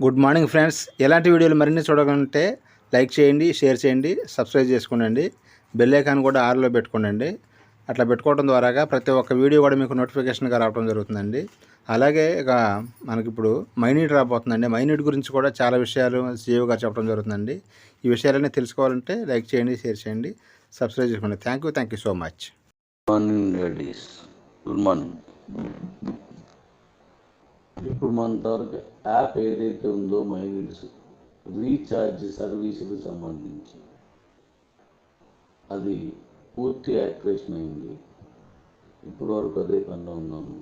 Good morning friends. ఎలాంటి వీడియోలు మరిన్ని చూడాలంటే లైక్ చేయండి, షేర్ చేయండి, సబ్స్క్రైబ్ చేసుకోండి. బెల్ ఐకాన్ కూడా ఆన్లో పెట్టుకోండి. అట్లా పెట్టుకోవడం ద్వారాగా ప్రతి ఒక్క వీడియో కూడా మీకు నోటిఫికేషన్గా రావడం జరుగుతుందండి. అలాగే ఇక మనకిప్పుడు మైనీట్ రాబోతుందండి. మైనీట్ గురించి కూడా చాలా విషయాలు సీఈఓ గారు చెప్పడం జరుగుతుందండి. ఈ విషయాలన్నీ తెలుసుకోవాలంటే లైక్ చేయండి, షేర్ చేయండి, సబ్స్క్రైబ్ చేసుకోండి. Thank you so much. Morning ladies, good morning. ఇప్పుడు మన తాలూకా యాప్ ఏదైతే ఉందో మైనీట్స్ రీఛార్జ్ సర్వీసుకు సంబంధించి అది పూర్తి యాక్టివేషన్ అయింది. ఇప్పుడు వరకు అదే పనిలో ఉన్నాము.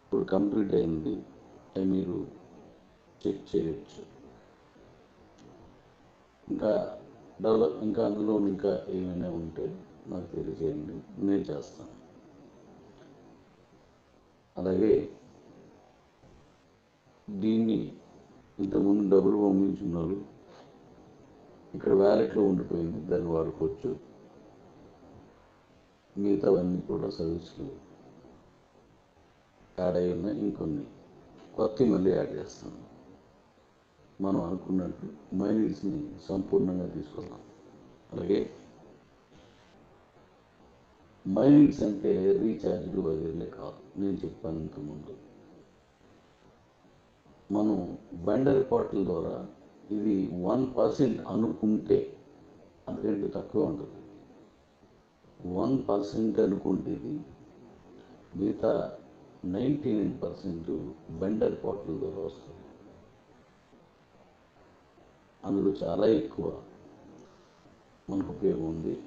ఇప్పుడు కంప్లీట్ అయింది. అది మీరు చెక్ చేయొచ్చు. ఇంకా అందులో ఇంకా ఏమైనా ఉంటే నాకు తెలియజేయండి, నేను చేస్తాను. అలాగే దీన్ని ఇంతకుముందు డబ్బులు పంపించున్నారు, ఇక్కడ వ్యాలెట్లో ఉండిపోయింది, దాన్ని వాడుకోవచ్చు. మిగతావన్నీ కూడా సర్వీసులు యాడ్ అయి ఉన్నాయి. ఇంకొన్ని కొత్త మళ్ళీ యాడ్ చేస్తాను. మనం అనుకున్నట్టు మైనీట్స్ని సంపూర్ణంగా తీసుకున్నాం. అలాగే మైనీట్స్ అంటే రీఛార్జ్లు వదిలే కాదు. నేను చెప్పాను ఇంతకుముందు, మనం వెండర్ పోర్టల్ ద్వారా ఇది 1% అనుకుంటే, అందుకంటే తక్కువ ఉంటుంది. 1% అనుకుంటే ఇది, మిగతా 99% వెండర్ పోర్టల్ ద్వారా వస్తుంది. అందులో చాలా ఎక్కువ మనకు ఉపయోగం ఉంది.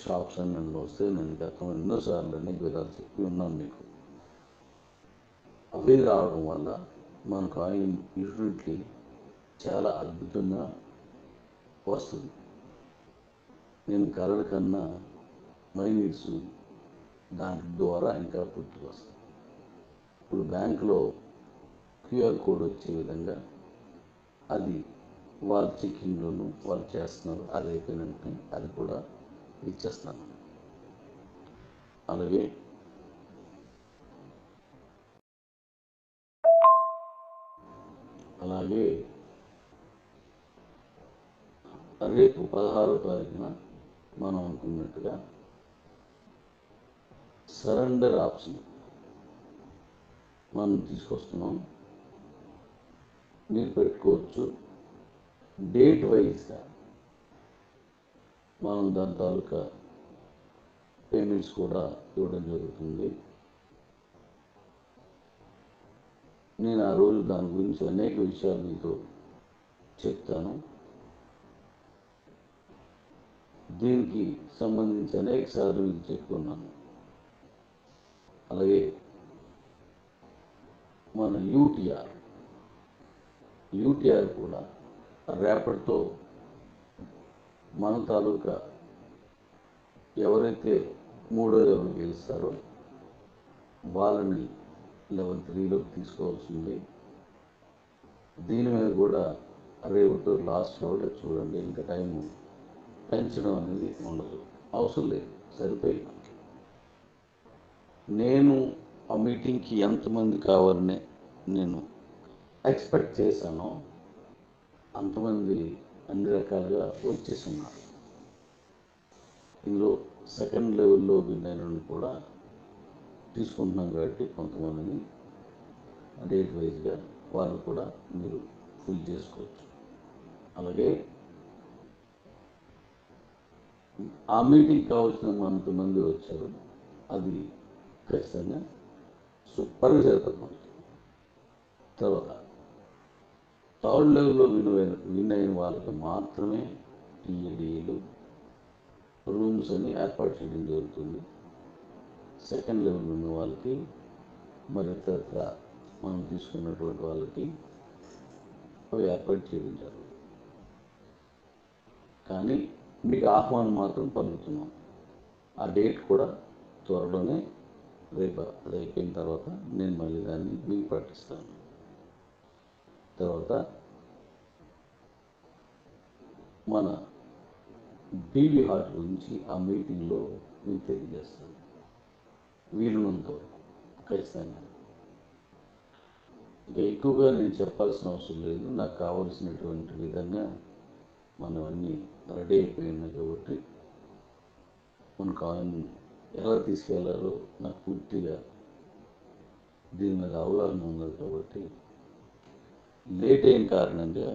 షాప్స్ అన్నీ వస్తే నేను గతం ఎన్నోసార్లు అనేక విధాలు చెప్పి ఉన్నాను మీకు. అవి రావడం వల్ల మనకు ఆయిల్ యూటిలిటీ చాలా అద్భుతంగా వస్తుంది. నేను కలర్ కన్నా మైనీట్స్ దాని ద్వారా ఇంకా పూర్తిగా వస్తుంది. ఇప్పుడు బ్యాంకులో క్యూఆర్ కోడ్ వచ్చే విధంగా అది వాళ్ళ చెక్కింగ్లోనూ వాళ్ళు చేస్తున్నారు. అది అయిపోయినట్టు అది కూడా ఇచ్చేస్తాను. అలాగే రేపు 16వ తారీఖున మనం అనుకున్నట్టుగా సరెండర్ ఆప్షన్ మనం తీసుకొస్తున్నాం. మీరు పెట్టుకోవచ్చు. డేట్ వైజ్గా మనం దాని తాలూకా పేమెంట్స్ కూడా ఇవ్వడం జరుగుతుంది. నేను ఆ రోజు దాని గురించి అనేక విషయాలు మీతో చెప్తాను. దీనికి సంబంధించి అనేక సార్లు మీకు చెప్పుకున్నాను. అలాగే మన యూటీఆర్ కూడా రేపటితో మన తాలూకా ఎవరైతే 3వ లెవెల్ గెలుస్తారో వాళ్ళని లెవెల్ 3లోకి తీసుకోవాల్సింది. దీని మీద కూడా రేపు లాస్ట్ లెవెల్లో చూడండి. ఇంకా టైము పెంచడం అనేది ఉండదు, అవసరం లేదు, సరిపోయింది. నేను ఆ మీటింగ్కి ఎంతమంది కావాలని నేను ఎక్స్పెక్ట్ చేశానో అంతమంది అన్ని రకాలుగా వచ్చేస్తున్నారు. ఇందులో సెకండ్ లెవెల్లో విన్ అయిన కూడా తీసుకుంటున్నాం కాబట్టి కొంతమందిని డేట్ వైజ్గా వాళ్ళు కూడా మీరు ఫిల్ చేసుకోవచ్చు. అలాగే ఆ మీటింగ్ కావాల్సిన కొంతమంది వచ్చారు, అది ఖచ్చితంగా సూపర్గా జరుగుతుంది. తర్వాత థర్డ్ లెవెల్లో విన్ అయిన వాళ్ళకి మాత్రమే టీఏడీలు రూమ్స్ అని ఏర్పాటు చేయడం జరుగుతుంది. సెకండ్ లెవెల్ ఉన్న వాళ్ళకి మరి తర్వాత మనం తీసుకున్నటువంటి వాళ్ళకి అవి ఏర్పాటు చేయడం జరుగుతుంది. కానీ మీకు ఆహ్వానం మాత్రం పలుకుతున్నాం. ఆ డేట్ కూడా త్వరలోనే, రేపు అది అయిపోయిన తర్వాత నేను మళ్ళీ దాన్ని మీకు ప్రకటిస్తాను. తర్వాత మన బీబీ హార్ట్ గురించి ఆ మీటింగ్లో మీకు తెలియజేస్తాను. వీలున్నంత వరకు ఖచ్చితంగా ఇక ఎక్కువగా నేను చెప్పాల్సిన అవసరం లేదు. నాకు కావలసినటువంటి విధంగా మనం అన్నీ రెడీ అయిపోయినాయి కాబట్టి మన కాయిన్ ఎలా తీసుకెళ్లాలో నాకు పూర్తిగా దీని మీద అవగాహన ఉంది కాబట్టి లేట్ అయిన కారణంగా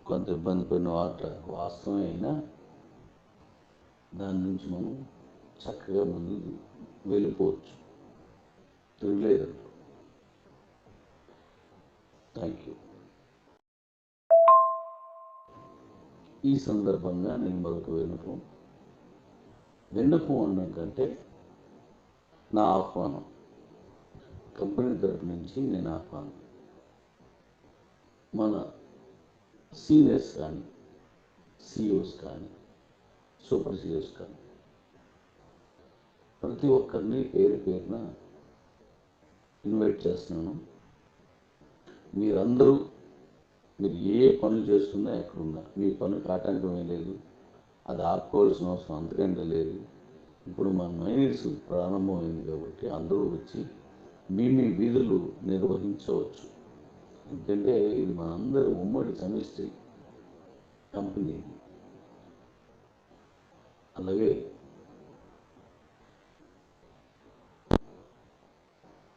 కొంత ఇబ్బంది పడిన వాస్తవమే అయినా దాని నుంచి మనం చక్కగా ముందుకు వెళ్ళిపోవచ్చు. తిరగలేదండి. Thank you. ఈ సందర్భంగా నేను మరొక విన్నపం అన్నం కంటే నా ఆహ్వానం, కంపెనీ తరఫు నుంచి నేను ఆహ్వానం, మన సీనియర్స్ కానీ, సిఇఓస్ కానీ, సూపర్ సిఇఓస్ కానీ ప్రతి ఒక్కరిని పేరు పేరున ఇన్వైట్ చేస్తున్నాను. మీరందరూ మీరు ఏ పనులు చేస్తున్నా ఎక్కడున్నా మీ పనులకు ఆటంకమే లేదు. అది ఆపుకోవాల్సిన అవసరం అంతకంటే లేదు. ఇప్పుడు మన మైనర్స్ ప్రారంభమైంది కాబట్టి అందరూ వచ్చి మీ విధులు నిర్వహించవచ్చు. ఎందుకంటే ఇది మనందరూ ఉమ్మడి సమిష్టి కంపెనీ. అలాగే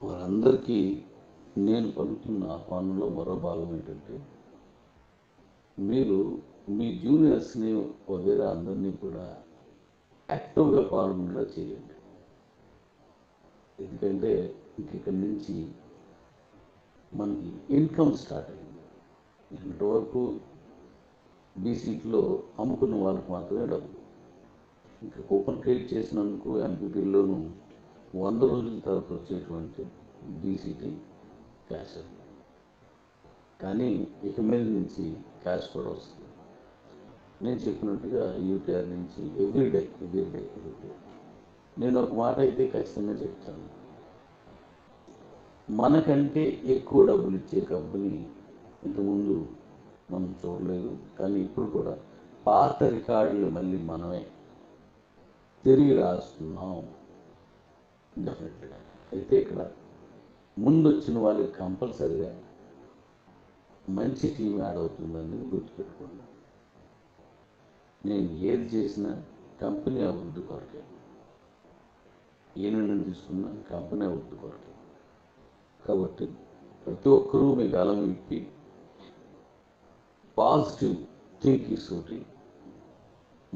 వారందరికీ నేను పలుకుతున్న ఆహ్వానంలో మరో భాగం ఏంటంటే మీరు మీ జూనియర్స్ని వగేరా అందరినీ కూడా యాక్టివ్గా పాల్గొనేలా చేయండి. ఎందుకంటే ఇక్కడి నుంచి మనకి ఇన్కమ్ స్టార్ట్ అయింది. ఇంతవరకు బీసీట్లో అమ్ముకున్న వాళ్ళకి మాత్రమే డబ్బులు. ఇంకా కూపన్ క్రియేట్ చేసినందుకు ఎంపీపీలోనూ 100 రోజుల తర్వాత వచ్చేటువంటి బీసీటీ క్యాష్. కానీ ఇక మీద నుంచి క్యాష్ కూడా వస్తుంది. నేను చెప్పినట్టుగా యూటీఆర్ నుంచి ఎవ్రీడే. నేను ఒక మాట అయితే ఖచ్చితంగా చెప్తాను, మనకంటే ఎక్కువ డబ్బులు ఇచ్చే కంపెనీ ఇంతకుముందు మనం చూడలేదు. కానీ ఇప్పుడు కూడా పాత రికార్డులు మళ్ళీ మనమే తిరిగి రాస్తున్నాం డెఫినెట్గా. అయితే ఇక్కడ ముందు వచ్చిన వాళ్ళకి కంపల్సరిగా మంచి టీం యాడ్ అవుతుందని గుర్తుపెట్టుకోండి. నేను ఏది చేసినా కంపెనీ అభివృద్ధి కొరకే, ఏ నిర్ణయం తీసుకున్నా కంపెనీ అభివృద్ధి కొరకే. కాబట్టి ప్రతి ఒక్కరూ మీ కాలం విప్పి పాజిటివ్ థింకింగ్స్ తోటి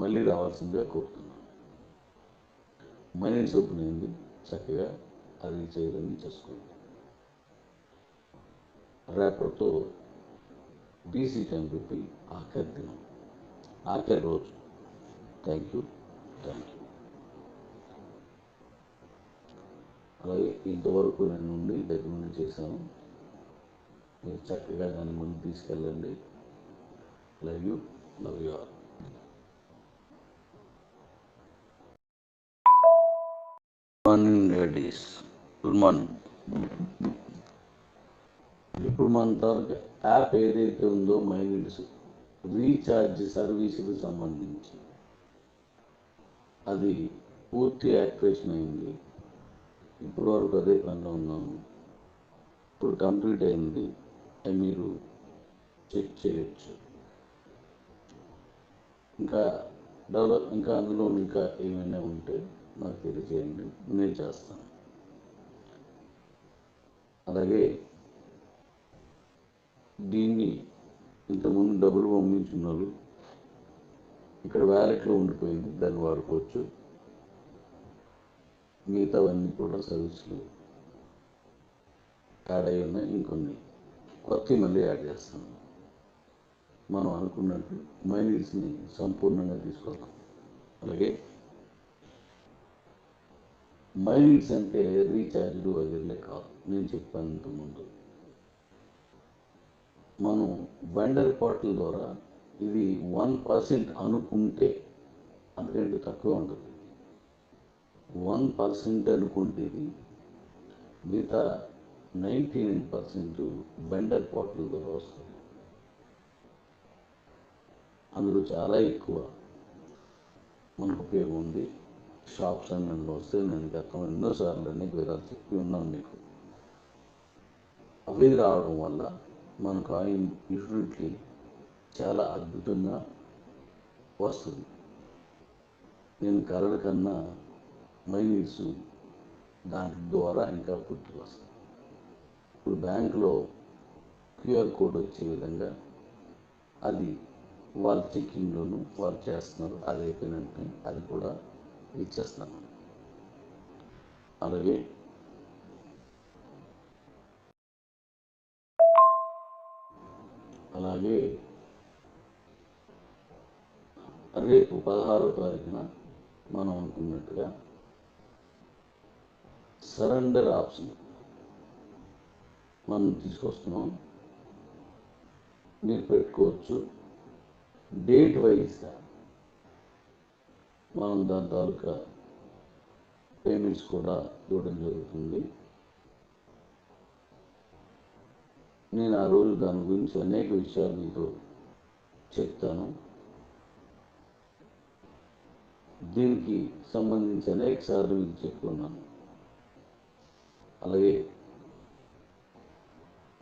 మళ్ళీ రావాల్సిందిగా కోరుతున్నాను. మైనస్ ఓపెన్ అయింది, చక్కగా అది చేయాలని చేసుకోండి. రేపటితో బీసీ టైం చెప్పి ఆఖరి దినం, ఆఖరి రోజు. Thank you. అలాగే ఇంతవరకు నేను నుండి దగ్గర నుండి చేశాను. మీరు చక్కగా దాన్ని ముందు తీసుకెళ్ళండి. Love you all. Morning ladies, good morning. ఇప్పుడు మన తర్వాత యాప్ ఏదైతే ఉందో మైనీడ్స్ రీఛార్జ్ సర్వీసుకు సంబంధించి అది పూర్తి యాక్టివేషన్ అయింది. ఇప్పుడు వరకు అదే పనిలో ఉన్నాము. ఇప్పుడు కంప్లీట్ అయింది. మీరు చెక్ చేయొచ్చు. ఇంకా అందులో ఇంకా ఏమైనా ఉంటే నాకు తెలియజేయండి, నేను చేస్తాను. అలాగే దీన్ని ఇంతకుముందు డబ్బులు పంపించున్నారు, ఇక్కడ వ్యాలెట్లో ఉండిపోయింది, దాన్ని వాడుకోవచ్చు. మిగతావన్నీ కూడా సర్వీసులు యాడ్ అయి ఉన్నాయి. ఇంకొన్ని కొత్త మళ్ళీ యాడ్ చేస్తాను. మనం అనుకున్నట్టు మైనీడ్స్ని సంపూర్ణంగా తీసుకొస్తాం. అలాగే మైనీడ్స్ అంటే రీఛార్జ్లు వదిలే కాదు. నేను చెప్పాను ఇంతకుముందు, మనం వెండర్ పోర్టల్ ద్వారా ఇది 1% అనుకుంటే, అంతకంటే తక్కువ ఉంటుంది. 1% అనుకుంటే ఇది, మిగతా 99% వెండర్ పోర్టల్ ద్వారా వస్తుంది. అందులో చాలా ఎక్కువ మనకు ఉపయోగం ఉంది. షాప్స్ అన్నీ వస్తే నేను గతం ఎన్నోసార్లు అనేక విధాలు చెప్పి ఉన్నాను మీకు. అవి రావడం వల్ల మన కాయిన్ యూటిలిటీ చాలా అద్భుతంగా వస్తుంది. నేను కలర్ కన్నా మైనీస్ దాని ద్వారా ఇంకా గుర్తుకు వస్తాయి. ఇప్పుడు బ్యాంకులో క్యూఆర్ కోడ్ వచ్చే విధంగా అది వాళ్ళ చెక్కింగ్లోనూ వాళ్ళు చేస్తున్నారు. అది అయిపోయినట్టు అది కూడా ఇచ్చేస్తాను. అలాగే రేపు 16వ తారీఖున మనం అనుకున్నట్టుగా సరెండర్ ఆప్షన్ మనం తీసుకొస్తున్నాం. మీరు పెట్టుకోవచ్చు. డేట్ వైజ్గా మనం దాని తాలూకా పేమెంట్స్ కూడా ఇవ్వడం జరుగుతుంది. నేను ఆ రోజు దాని గురించి అనేక విషయాలు మీతో చెప్తాను. దీనికి సంబంధించి అనేక సార్లు మీకు చెప్పుకున్నాను. అలాగే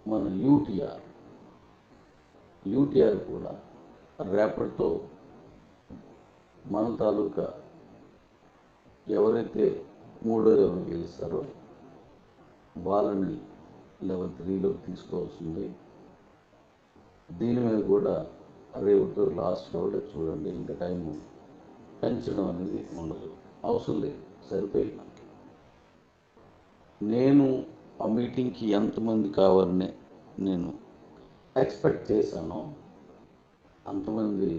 మన యూటీఆర్ కూడా రేపటితో మన తాలూకా ఎవరైతే 3వ లెవెల్ గెలుస్తారో వాళ్ళని లెవెల్ 3లోకి తీసుకోవాల్సింది. దీని మీద కూడా రేపు లాస్ట్ కూడా చూడండి. ఇంకా టైము పెంచడం అనేది ఉండదు, అవసరం లేదు, సరిపోయింది. నేను ఆ మీటింగ్కి ఎంతమంది కావాలని నేను ఎక్స్పెక్ట్ చేశానో అంతమంది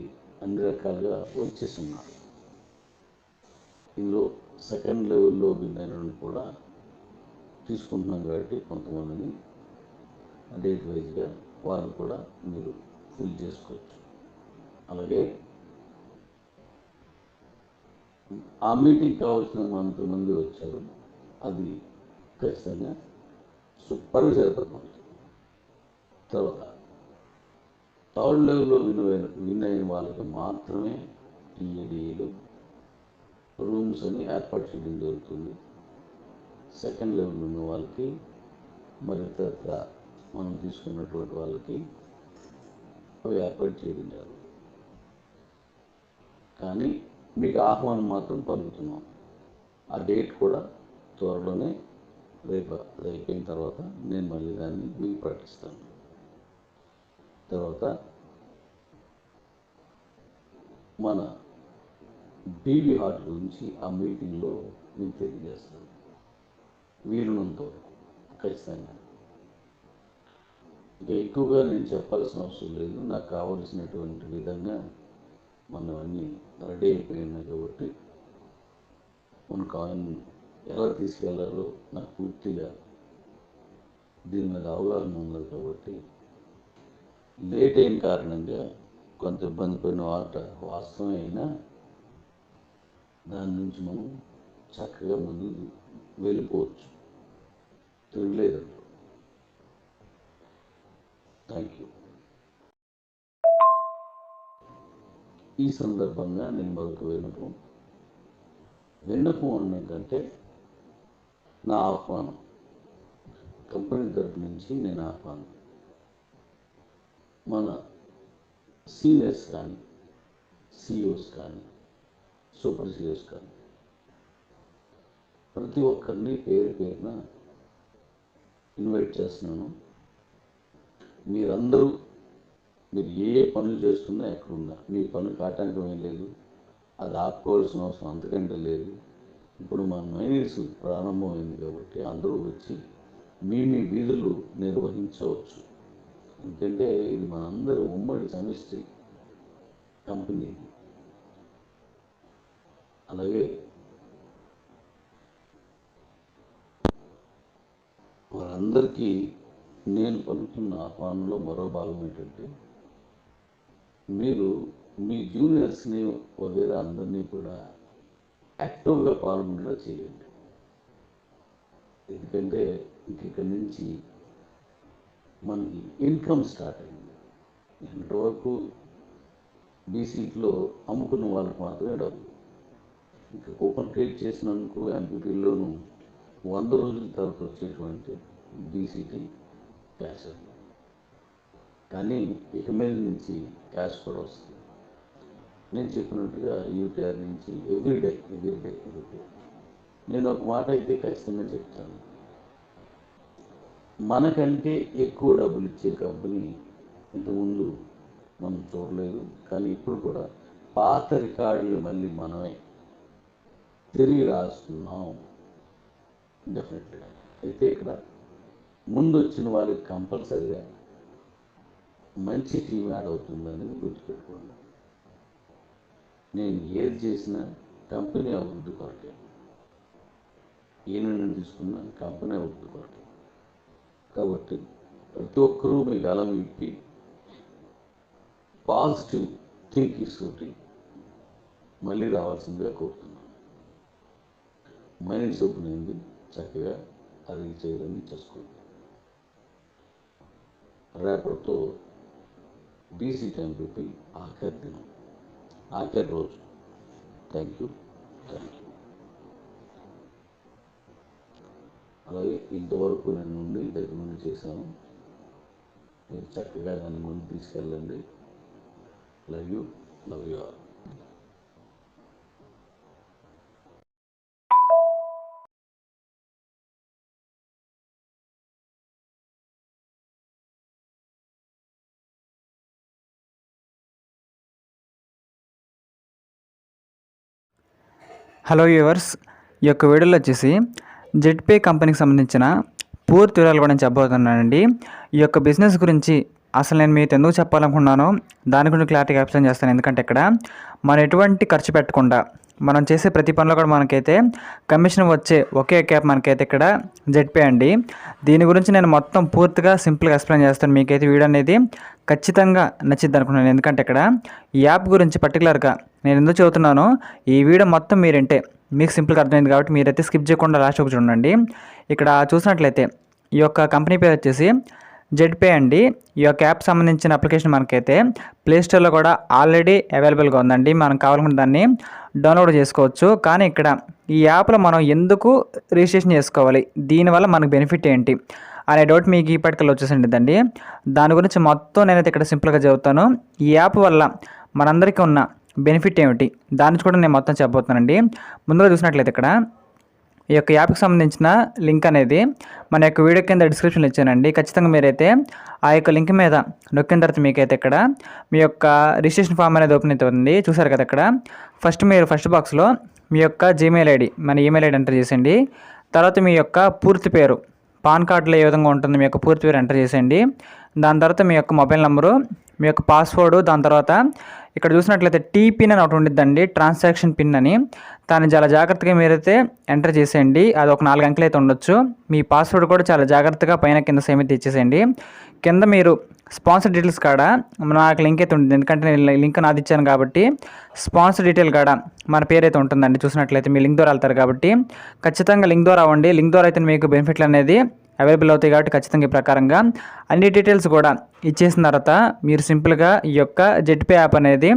అన్ని రకాలుగా వచ్చేస్తున్నారు. ఇందులో సెకండ్ లెవెల్లో విన్నర్లను కూడా తీసుకుంటున్నాం కాబట్టి కొంతమందిని డేట్ వైజ్గా వాళ్ళు కూడా మీరు ఫిల్ చేసుకోవచ్చు. అలాగే ఆ మీటింగ్ కావాల్సిన కొంతమంది వచ్చారు. అది ఖచ్చితంగా సూపర్గా జరుగుతుంది. తర్వాత థర్డ్ లెవెల్లో విన్ అయిన వాళ్ళకి మాత్రమే టీఏడీలు రూమ్స్ అని ఏర్పాటు చేయడం జరుగుతుంది. సెకండ్ లెవెల్ ఉన్న వాళ్ళకి మరి తర్వాత మనం తీసుకున్నటువంటి వాళ్ళకి అవి ఏర్పాటు చేయడం జరుగుతుంది. కానీ మీకు ఆహ్వానం మాత్రం పలుకుతున్నాం. ఆ డేట్ కూడా త్వరలోనే రేపు అది అయిపోయిన తర్వాత నేను మళ్ళీ దాన్ని మీకు ప్రకటిస్తాను. తర్వాత మన బీబీ హార్ట్ గురించి ఆ మీటింగ్లో మీకు తెలియజేస్తాను. వీలునంత ఖచ్చితంగా. ఇంకా ఎక్కువగా నేను చెప్పాల్సిన అవసరం లేదు. నాకు కావలసినటువంటి విధంగా మనం అన్నీ రెడీ అయిపోయినాయి కాబట్టి మన కాయిన్ ఎలా తీసుకెళ్లాలో నాకు పూర్తిగా దీని మీద అవగాహన ఉన్నది కాబట్టి లేట్ అయిన కారణంగా కొంత ఇబ్బంది పడిన వాస్తవం అయినా దాని నుంచి మనం చక్కగా ముందుకు వెళ్ళిపోవచ్చు. తిరగలేదు. Thank you. ఈ సందర్భంగా నేను మరొక విన్నపం ఏంటంటే నా ఆహ్వానం కంపెనీ తరఫు నుంచి నేను ఆహ్వానం మన సీనియర్స్ కానీ సిఇఓస్ కానీ సూపర్ సిఇఓస్ కానీ ప్రతి ఒక్కరిని పేరున ఇన్వైట్ చేస్తున్నాను. మీరు ఏ పనులు చేస్తున్నా ఎక్కడున్నా మీ పనులు ఆటంకం ఏం లేదు. అది ఆపుకోవాల్సిన అవసరం అంతకంటే లేదు. ఇప్పుడు మన మైనీస్ ప్రారంభమైంది కాబట్టి అందరూ వచ్చి మీ వీధులు నిర్వహించవచ్చు. ఎందుకంటే ఇది మనందరూ ఉమ్మడి సమిష్టి కంపెనీ. అలాగే వారందరికీ నేను పలుకుతున్న ఆహ్వానంలో మరో భాగం ఏంటంటే మీరు మీ జూనియర్స్ని వగేరా అందరినీ కూడా యాక్టివ్గా పాల్గొనేలా చేయండి. ఎందుకంటే ఇక్కడి నుంచి మనకి ఇన్కమ్ స్టార్ట్ అయింది. ఇంతవరకు బీసీలో అమ్ముకున్న వాళ్ళకి మాత్రమే డబ్బు. ఇంకా కూపన్ ట్రేడ్ చేసినందుకు ఎంపీటీల్లోనూ 100 రోజుల తర్వాత వచ్చేటువంటి బీసీటీ క్యాష్ ఉంది. కానీ ఇక మీద నుంచి క్యాష్ కూడా వస్తుంది. నేను చెప్పినట్టుగా యూటీఆర్ నుంచి ఎవ్రీడే నేను ఒక మాట అయితే ఖచ్చితంగా చెప్తాను. మనకంటే ఎక్కువ డబ్బులు ఇచ్చే కంపెనీ ఇంతకుముందు మనం చూడలేదు. కానీ ఇప్పుడు కూడా పాత రికార్డులు మళ్ళీ మనమే తిరిగి రాస్తున్నాం డెఫినెట్గా. అయితే ఇక్కడ ముందు వచ్చిన వాళ్ళకి కంపల్సరిగా మంచి టీం యాడ్ అవుతుందని గుర్తుపెట్టుకోండి. నేను ఏది చేసినా కంపెనీ అభివృద్ధి కొరకే, ఈయన తీసుకున్న కంపెనీ అభివృద్ధి కొరకే. కాబట్టి ప్రతి ఒక్కరూ మీ గలం విప్పి పాజిటివ్ థింకింగ్స్ తోటి మళ్ళీ రావాల్సిందిగా కోరుతున్నాను. మైండ్స్ ఓపెన్ అయింది, చక్కగా అది చేయాలని చేసుకోండి. రేపటితో బీసీ టైం పీపుల్ ఆఖరి దినం, ఆఖరి రోజు. Thank you. అలాగే ఇంతవరకు నేను నుండి దగ్గర నుండి చేశాను. మీరు చక్కగా దాన్ని ముందు తీసుకెళ్ళండి. Love you all. Hello viewers, ఈ యొక్క వీడియోలో వచ్చేసి జెడ్పే కంపెనీకి సంబంధించిన పూర్తి వివరాలు కూడా నేను చెప్పబోతున్నానండి. ఈ యొక్క బిజినెస్ గురించి అసలు నేను మీతో ఎందుకు చెప్పాలనుకున్నానో దాని గురించి క్లారిటీగా ఎక్స్ప్లెయిన్ చేస్తాను. ఎందుకంటే ఇక్కడ మనం ఎటువంటి ఖర్చు పెట్టకుండా మనం చేసే ప్రతి పనిలో కూడా మనకైతే కమిషన్ వచ్చే ఒకే యాప్ మనకైతే ఇక్కడ జెడ్పే అండి. దీని గురించి నేను మొత్తం పూర్తిగా సింపుల్గా ఎక్స్ప్లెయిన్ చేస్తాను. మీకైతే వీడియో అనేది ఖచ్చితంగా నచ్చిద్ది అనుకున్నాను. ఎందుకంటే ఇక్కడ ఈ యాప్ గురించి పర్టికులర్గా నేను ఎందుకు చెబుతున్నానో ఈ వీడియో మొత్తం మీరంటే మీకు సింపుల్గా అర్థమైంది కాబట్టి మీరైతే స్కిప్ చేయకుండా లాస్ట్ ఒక చూడండి. ఇక్కడ చూసినట్లయితే ఈ యొక్క కంపెనీ పేరు వచ్చేసి జెడ్పే అండి. ఈ యొక్క యాప్ సంబంధించిన అప్లికేషన్ మనకైతే ప్లేస్టోర్లో కూడా ఆల్రెడీ అవైలబుల్గా ఉందండి. మనం కావాలనుకుంటే దాన్ని డౌన్లోడ్ చేసుకోవచ్చు. కానీ ఇక్కడ ఈ యాప్లో మనం ఎందుకు రిజిస్ట్రేషన్ చేసుకోవాలి, దీనివల్ల మనకు బెనిఫిట్ ఏంటి అనే డౌట్ మీకు ఇప్పటికల్లా వచ్చేసిందండి. దాని గురించి మొత్తం నేనైతే ఇక్కడ సింపుల్గా చెబుతాను. ఈ యాప్ వల్ల మనందరికీ ఉన్న బెనిఫిట్ ఏమిటి దాని కూడా నేను మొత్తం చెప్పబోతున్నానండి. ముందుగా చూసినట్లయితే ఇక్కడ ఈ యొక్క యాప్కి సంబంధించిన లింక్ అనేది మన యొక్క వీడియో కింద డిస్క్రిప్షన్లో ఇచ్చానండి. ఖచ్చితంగా మీరైతే ఆ యొక్క లింక్ మీద నొక్కిన తర్వాత మీకైతే ఇక్కడ మీ యొక్క రిజిస్ట్రేషన్ ఫామ్ అనేది ఓపెన్ అవుతుంది. చూసారు కదా, ఇక్కడ మీరు ఫస్ట్ బాక్స్లో మీ యొక్క జీమెయిల్ ఐడి, మన ఈమెయిల్ ఐడి ఎంటర్ చేసేయండి. తర్వాత మీ యొక్క పూర్తి పేరు, పాన్ కార్డులో ఏ విధంగా ఉంటుంది మీ యొక్క పూర్తి పేరు ఎంటర్ చేసేయండి. దాని తర్వాత మీ యొక్క మొబైల్ నెంబరు, మీ యొక్క పాస్వర్డ్, దాని తర్వాత ఇక్కడ చూసినట్లయితే టీ పిన్ అని ఒకటి ఉండిద్దండి, ట్రాన్సాక్షన్ పిన్ అని. దాన్ని చాలా జాగ్రత్తగా మీరైతే ఎంటర్ చేసేయండి. అది ఒక 4 అంకెలు అయితే ఉండొచ్చు. మీ పాస్వర్డ్ కూడా చాలా జాగ్రత్తగా పైన కింద సేమ్ అయితే ఇచ్చేసేయండి. కింద మీరు స్పాన్సర్ డీటెయిల్స్ కాడ నాకు లింక్ అయితే ఉంటుంది. ఎందుకంటే నేను లింక్ నాది ఇచ్చాను కాబట్టి స్పాన్సర్ డీటెయిల్ కాడ మన పేరు అయితే ఉంటుందండి. చూసినట్లయితే మీ లింక్ ద్వారా వెళ్తారు కాబట్టి ఖచ్చితంగా లింక్ ద్వారా అవ్వండి. లింక్ ద్వారా అయితే మీకు బెనిఫిట్లు అనేది అవైలబుల్ అవుతాయి కాబట్టి ఖచ్చితంగా ఈ ప్రకారంగా అన్ని డీటెయిల్స్ కూడా ఇచ్చేసిన తర్వాత మీరు సింపుల్గా ఈ యొక్క జెడ్పే యాప్ అనేది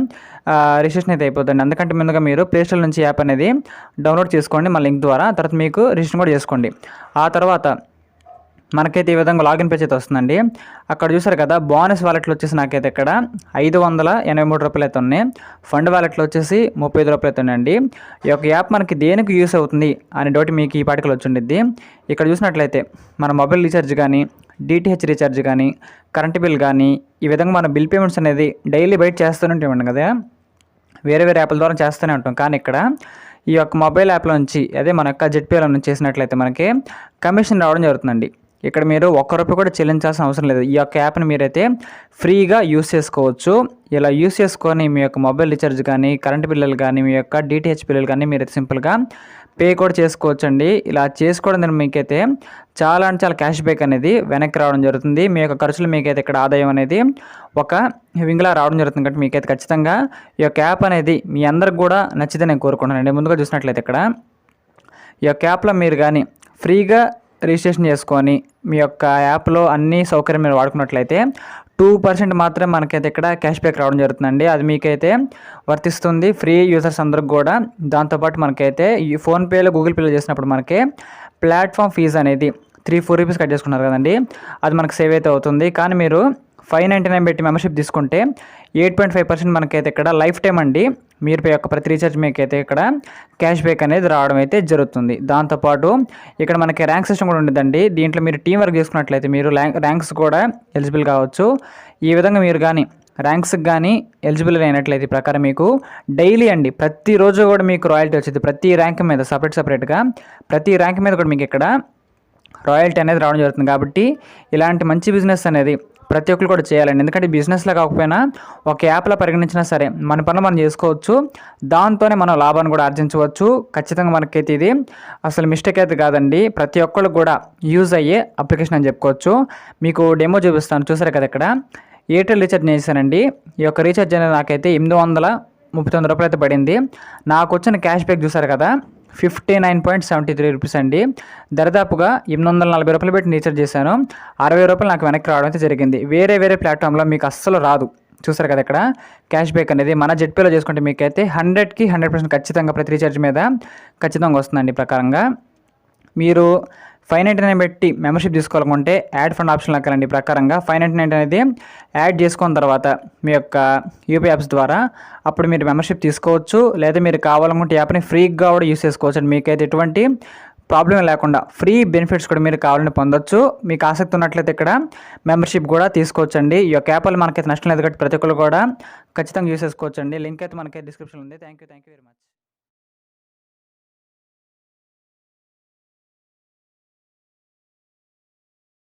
రిజిస్ట్రేషన్ అయితే అయిపోతుంది. అందుకంటే ముందుగా మీరు ప్లేస్టోర్ నుంచి యాప్ అనేది డౌన్లోడ్ చేసుకోండి మన లింక్ ద్వారా. తర్వాత మీకు రిజిస్ట్రేషన్ కూడా చేసుకోండి. ఆ తర్వాత మనకైతే ఈ విధంగా లాగిన్ పేజ్ అయితే వస్తుందండి. అక్కడ చూసారు కదా, బోనస్ వాలెట్లో వచ్చేసి నాకైతే ఇక్కడ 583 రూపాయలు అయితే ఉన్నాయి. ఫండ్ వాలెట్లో వచ్చేసి 35 రూపాయలు అయితే ఉన్నాయండి. ఈ యొక్క యాప్ మనకి దేనికి యూస్ అవుతుంది అనే డౌట్ మీకు ఈ పాటికలు వచ్చి ఉండిద్ది. ఇక్కడ చూసినట్లయితే మన మొబైల్ రీఛార్జ్ కానీ, డిటిహెచ్ రీఛార్జ్ కానీ, కరెంట్ బిల్ కానీ, ఈ విధంగా మన బిల్ పేమెంట్స్ అనేది డైలీ బయట చేస్తూనే ఉంటాం కదా, వేరే యాప్ల ద్వారా చేస్తూనే ఉంటాం. కానీ ఇక్కడ ఈ యొక్క మొబైల్ యాప్లో నుంచి, అదే మన యొక్క జెడ్పేలో నుంచి చేసినట్లయితే మనకి కమిషన్ రావడం జరుగుతుందండి. ఇక్కడ మీరు ₹1 కూడా చెల్లించాల్సిన అవసరం లేదు. ఈ యొక్క యాప్ని మీరైతే ఫ్రీగా యూస్ చేసుకోవచ్చు. ఇలా యూస్ చేసుకొని మీ యొక్క మొబైల్ రీఛార్జ్ కానీ, కరెంట్ బిల్లులు కానీ, మీ యొక్క డిటిహెచ్ బిల్లులు కానీ మీరైతే సింపుల్గా పే కూడా చేసుకోవచ్చు అండి. ఇలా చేసుకోవడం ద్వారా మీకైతే చాలా అంటే చాలా క్యాష్ బ్యాక్ అనేది వెనక్కి రావడం జరుగుతుంది. మీ యొక్క ఖర్చులు మీకైతే ఇక్కడ ఆదాయం అనేది ఒక వింగ్లా రావడం జరుగుతుంది. కాబట్టి మీకైతే ఖచ్చితంగా ఈ యొక్క యాప్ అనేది మీ అందరికి కూడా నచ్చితే నేను కోరుకుంటున్నానండి. ముందుగా చూసినట్లయితే ఇక్కడ ఈ యొక్క యాప్లో మీరు కానీ ఫ్రీగా రిజిస్ట్రేషన్ చేసుకొని మీ యొక్క యాప్లో అన్ని సౌకర్యం మీరు వాడుకున్నట్లయితే 2% మాత్రమే మనకైతే ఇక్కడ క్యాష్ బ్యాక్ రావడం జరుగుతుందండి. అది మీకైతే వర్తిస్తుంది ఫ్రీ యూజర్స్ అందరికి కూడా. దాంతోపాటు మనకైతే ఈ ఫోన్పేలో, గూగుల్ పేలో చేసినప్పుడు మనకి ప్లాట్ఫామ్ ఫీజు అనేది 3-4 రూపీస్ కట్ చేసుకున్నారు కదండి, అది మనకు సేవ్ అయితే అవుతుంది. కానీ మీరు 599 పెట్టి మెంబర్షిప్ తీసుకుంటే 8.5% మనకైతే ఇక్కడ లైఫ్ టైం అండి, మీరు యొక్క ప్రతి రీఛార్జ్ మీకైతే ఇక్కడ క్యాష్ బ్యాక్ అనేది రావడం అయితే జరుగుతుంది. దాంతోపాటు ఇక్కడ మనకి ర్యాంక్ సిస్టమ్ కూడా ఉంటుందండి. దీంట్లో మీరు టీం వర్క్ చేసుకున్నట్లయితే మీరు ర్యాంక్స్ కూడా ఎలిజిబుల్ కావచ్చు. ఈ విధంగా మీరు కానీ ర్యాంక్స్కి కానీ ఎలిజిబుల్ అయినట్లయితే ప్రకారం మీకు డైలీ అండి ప్రతిరోజు కూడా మీకు రాయల్టీ వచ్చింది. ప్రతి ర్యాంక్ మీద సపరేట్గా ప్రతి ర్యాంక్ మీద కూడా మీకు ఇక్కడ రాయల్టీ అనేది రావడం జరుగుతుంది. కాబట్టి ఇలాంటి మంచి బిజినెస్ అనేది ప్రతి ఒక్కరు కూడా చేయాలండి. ఎందుకంటే బిజినెస్లో కాకపోయినా ఒక యాప్లో పరిగణించినా సరే మన పనులు మనం చేసుకోవచ్చు, దాంతోనే మనం లాభాన్ని కూడా ఆర్జించవచ్చు. ఖచ్చితంగా మనకైతే ఇది అసలు మిస్టేక్ అయితే కాదండి, ప్రతి ఒక్కరికి కూడా యూజ్ అయ్యే అప్లికేషన్ అని చెప్పుకోవచ్చు. మీకు డెమో చూపిస్తాను, చూసారు కదా ఇక్కడ ఎయిర్టెల్ రీఛార్జ్ చేశానండి. ఈ యొక్క రీఛార్జ్ అనేది నాకైతే 839 రూపాయలు అయితే పడింది. నాకు వచ్చిన క్యాష్ బ్యాక్ చూసారు కదా 59.73 రూపీస్ అండి. దరిదాపుగా 840 రూపాయలు పెట్టి రీఛార్జ్ చేశాను. 60 రూపాయలు నాకు వెనక్కి రావడం అయితే జరిగింది. వేరే ప్లాట్ఫామ్లో మీకు అస్సలు రాదు. చూసారు కదా ఇక్కడ క్యాష్ బ్యాక్ అనేది మన జెడ్పేలో చేసుకుంటే మీకైతే 100కి 100% ఖచ్చితంగా ప్రతి రీఛార్జ్ మీద ఖచ్చితంగా వస్తుందండి. ప్రకారంగా మీరు 599 పెట్టి మెంబర్షిప్ తీసుకోవాలనుకుంటే యాడ్ ఫండ్ ఆప్షన్ లెక్కలండి. ప్రకారంగా 599 అనేది యాడ్ చేసుకున్న తర్వాత మీ యొక్క యూపీ యాప్స్ ద్వారా అప్పుడు మీరు మెంబర్షిప్ తీసుకోవచ్చు, లేదా మీరు కావాలనుకుంటే యాప్ని ఫ్రీగా కూడా యూస్ చేసుకోవచ్చు అండి. మీకైతే ఎటువంటి ప్రాబ్లం లేకుండా ఫ్రీ బెనిఫిట్స్ కూడా మీరు కావాలని పొందొచ్చు. మీకు ఆసక్తి ఉన్నట్లయితే ఇక్కడ మెంబర్షిప్ కూడా తీసుకోవచ్చండి. ఈ యొక్క యాప్లు మనకైతే నష్టం లేదు కాబట్టి ప్రతి ఒక్కరు కూడా ఖచ్చితంగా యూస్ చేసుకోవచ్చండి. లింక్ అయితే మనకైతే డిస్క్రిప్షన్లో ఉంది. Thank you very much.